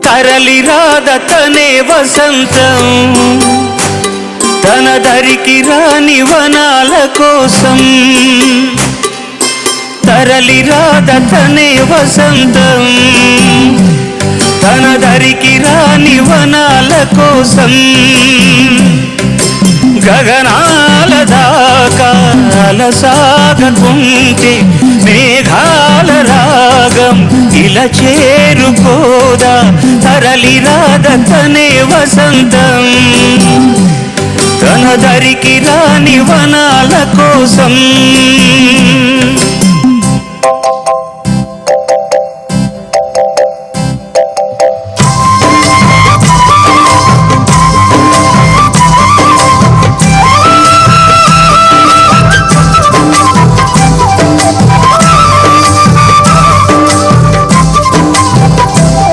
తరలి రాదతనే వసంతం తన దరికి రాని వనాల కోసం తరలి రాదతనే వసంతం తన దరికి రాని వనాల కోసం గగనాల దాకా అలసాగకుంటే మేఘాల రాగం ఇలా చేరుకోదా తరలి రాదతనే వసంతం తన దరికి రాని వనాల కోసం